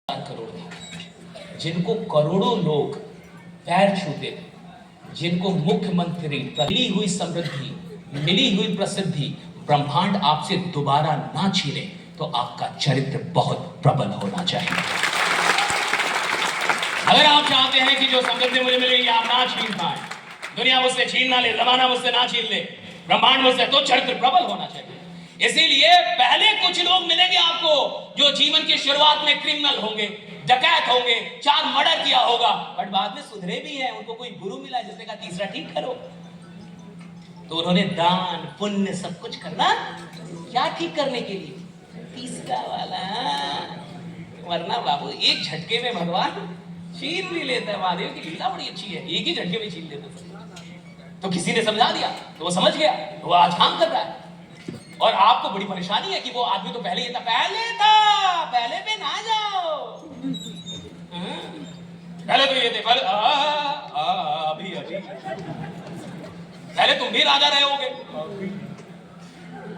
करोड़ था, जिनको करोड़ों लोग पैर छूते थे, जिनको मुख्यमंत्री मिली हुई समृद्धि, मिली हुई प्रसिद्धि ब्रह्मांड आपसे दोबारा ना छीने, तो आपका चरित्र बहुत प्रबल होना चाहिए। अगर आप चाहते हैं कि जो समृद्धि मुझे मिलेगी आप ना छीन पाए, दुनिया मुझसे छीन ना ले, जमाना मुझसे ना छीन ले, ब्रह्मांड मुझसे, तो चरित्र प्रबल होना चाहिए। इसीलिए पहले कुछ लोग मिलेंगे आपको जो जीवन की शुरुआत में क्रिमिनल होंगे, डकैत होंगे, 4 मर्डर किया होगा, बट बाद में सुधरे भी हैं। उनको कोई गुरु मिला जिसने कहा तीसरा ठीक करो, तो उन्होंने दान पुण्य सब कुछ करना क्या ठीक करने के लिए, तीसरा वाला। वरना बाबू एक झटके में भगवान छीन भी लेता है। महादेव की लीला बड़ी अच्छी है, एक ही झटके में छीन लेता है। तो किसी ने समझा दिया तो वो समझ गया, तो वो आज काम कर रहा है। और आपको बड़ी परेशानी है कि वो आदमी तो पहले ही था, पहले पे ना जाओ। पहले तो ये थे, अभी पहले तुम भी राजा रहे होगे,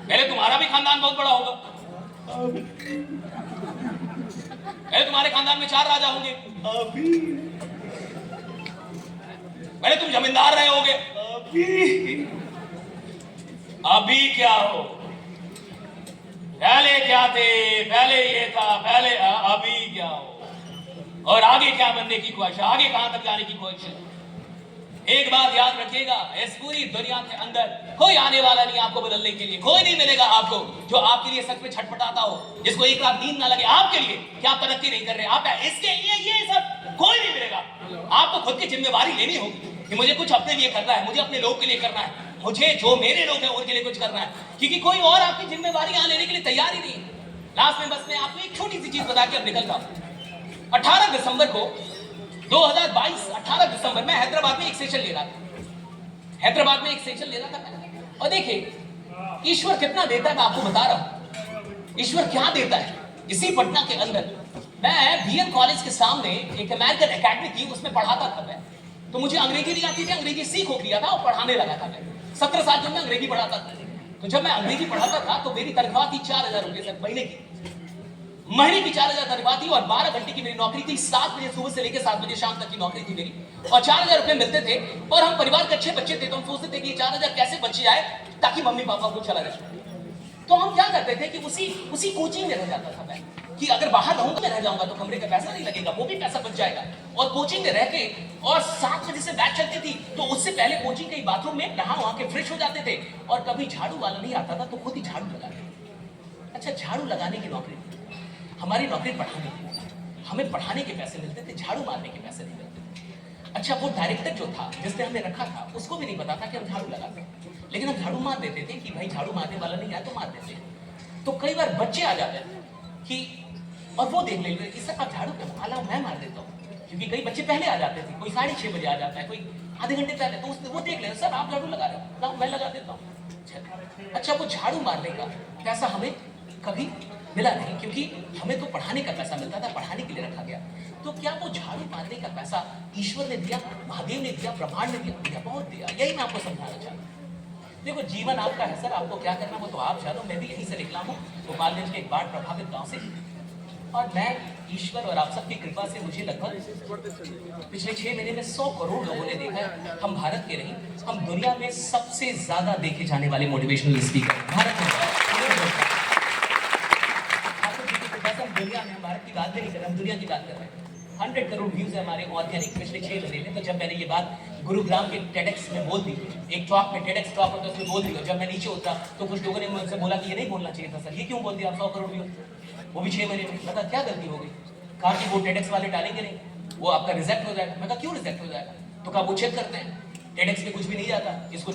पहले तुम्हारा भी खानदान बहुत बड़ा होगा, पहले तुम्हारे खानदान में 4 राजा होंगे, पहले तुम जमींदार रहे होगे, अभी क्या हो, पहले क्या थे, पहले ये था, पहले अभी क्या हो, और आगे क्या बनने की ख्वाहिश है, आगे कहां तक जाने की ख्वाहिश है। एक बात याद रखिएगा, इस पूरी दुनिया के अंदर कोई आने वाला नहीं आपको बदलने के लिए, कोई नहीं मिलेगा आपको जो आपके लिए सच में छटपटाता हो, जिसको एक रात नींद ना लगे आपके लिए कि आप तरक्की नहीं कर रहे, आप इसके लिए ये सब कोई नहीं मिलेगा। आपको खुद की जिम्मेवारी लेनी होगी कि मुझे कुछ अपने लिए करना है, मुझे अपने लोग के लिए करना है, मुझे जो मेरे लोग हैं उनके लिए कुछ करना है, क्योंकि कोई और आपकी जिम्मेवारी यहां लेने के लिए तैयार ही नहीं है। लास्ट में बस मैं आपको एक छोटी सी चीज बता के अब निकल रहा हूं। 18 दिसंबर को 2022 18 दिसंबर में हैदराबाद में एक सेशन ले रहा था, हैदराबाद में एक सेशन ले रहा था। और देखिए ईश्वर कितना देता है मैं आपको बता रहा हूं, ईश्वर क्या देता है। इसी पटना के अंदर मैं बीएन कॉलेज के सामने एक अमेरिकन एकेडमी थी, उसमें पढ़ाता था मैं। तो मुझे अंग्रेजी नहीं आती थी, अंग्रेजी सीख हो गया था और पढ़ाने लगा था मैं। 17 साल जब मैं अंग्रेजी पढ़ाता था, तो जब मैं अंग्रेजी पढ़ाता था तो मेरी तनख्वाह थी 4000 रुपए सर, महीने की 4000 तनख्वाह थी और 12 घंटे की मेरी नौकरी थी। 7 बजे सुबह से लेकर 7 बजे शाम तक की नौकरी थी मेरी, और 4000 रुपए मिलते थे। और हम परिवार के अच्छे बच्चे थे, तो हम सोचते थे कि 4000 कैसे बच जाए ताकि मम्मी पापा को चला जाए। तो हम क्या करते थे कि उसी कोचिंग में रह जाता था मैं, कि अगर बाहर रहूंगा मैं रह जाऊंगा तो कमरे का पैसा नहीं लगेगा, वो भी पैसा बच जाएगा। और कोचिंग में रह के, और 7 बजे से बैच चलती थी, तो उससे पहले कोचिंग के बाथरूम में नहा वहां के फ्रेश हो जाते थे। और कभी झाड़ू वाला नहीं आता था तो खुद ही झाड़ू लगाते। अच्छा, झाड़ू लगाने की नौकरी, हमारी नौकरी पढ़ाने की, हमें पढ़ाने के पैसे मिलते थे, झाड़ू मारने के पैसे नहीं मिलते। अच्छा, वो डायरेक्टर जो था जिसने हमें रखा था उसको भी नहीं पता था कि हम झाड़ू लगाते हैं, लेकिन हम झाड़ू मार देते थे कि भाई झाड़ू मारने वाला नहीं आया तो मार देते। तो कई बार बच्चे आ जाते थे कि, और वो देख लेते कि सर आप झाड़ू क्यों, हालांकि मैं मार देता हूँ, क्योंकि कई बच्चे पहले आ जाते थे, कोई 6:30 बजे आ जाता है, कोई आधे घंटे पहले, तो वो देख लेते सर आप झाड़ू लगा रहे हो, मैं लगा देता हूँ। अच्छा, वो झाड़ू मारने का पैसा हमें कभी मिला नहीं, क्योंकि हमें तो पढ़ाने का पैसा मिलता था, पढ़ाने के लिए रखा गया। तो क्या वो झाड़ू मारने का पैसा ईश्वर ने दिया, महादेव ने दिया, ब्रह्मांड ने दिया? बहुत दिया। यही मैं आपको समझाना चाहता हूँ। देखो जीवन आपका है सर, आपको क्या करना वो तो आप जानो। मैं भी यहीं से निकला हूँ, गोपालगंज के एक बाढ़ प्रभावित गांव से, और मैं ईश्वर और आप सबकी कृपा से मुझे लगभग पिछले 6 महीने में 100 करोड़ लोगों ने देखा है। हम भारत के नहीं, हम दुनिया में सबसे ज्यादा देखे जाने वाले मोटिवेशनल स्पीकर भारत में। दुनिया में हम भारत की बात नहीं कर रहे, हम दुनिया की बात कर रहे हैं। 100 करोड़ व्यूज है हमारे ऑर्गेनिक पिछले 6 महीने में। तो जब मैंने ये बात गुरुग्राम के टेडेक्स में बोल दी, एक टॉक में, टेडेक्स टॉक होता है उसमें बोल दी, और जब मैं नीचे उतरा तो कुछ लोगों ने मुझसे बोला कि ये नहीं बोलना चाहिए था सर, ये क्यों बोल दिया आप 100 करोड़ व्यूज, वो भी 6 महीने में। मैं कहा क्या गलती हो गई? कहा कि वो टेडेक्स वाले डालेंगे नहीं, वो आपका रिजेक्ट हो जाएगा। मैं कहा क्यों रिजेक्ट हो जाएगा? तो कहा वो चेक करते हैं, टेडेक्स में कुछ भी नहीं जाता, इसको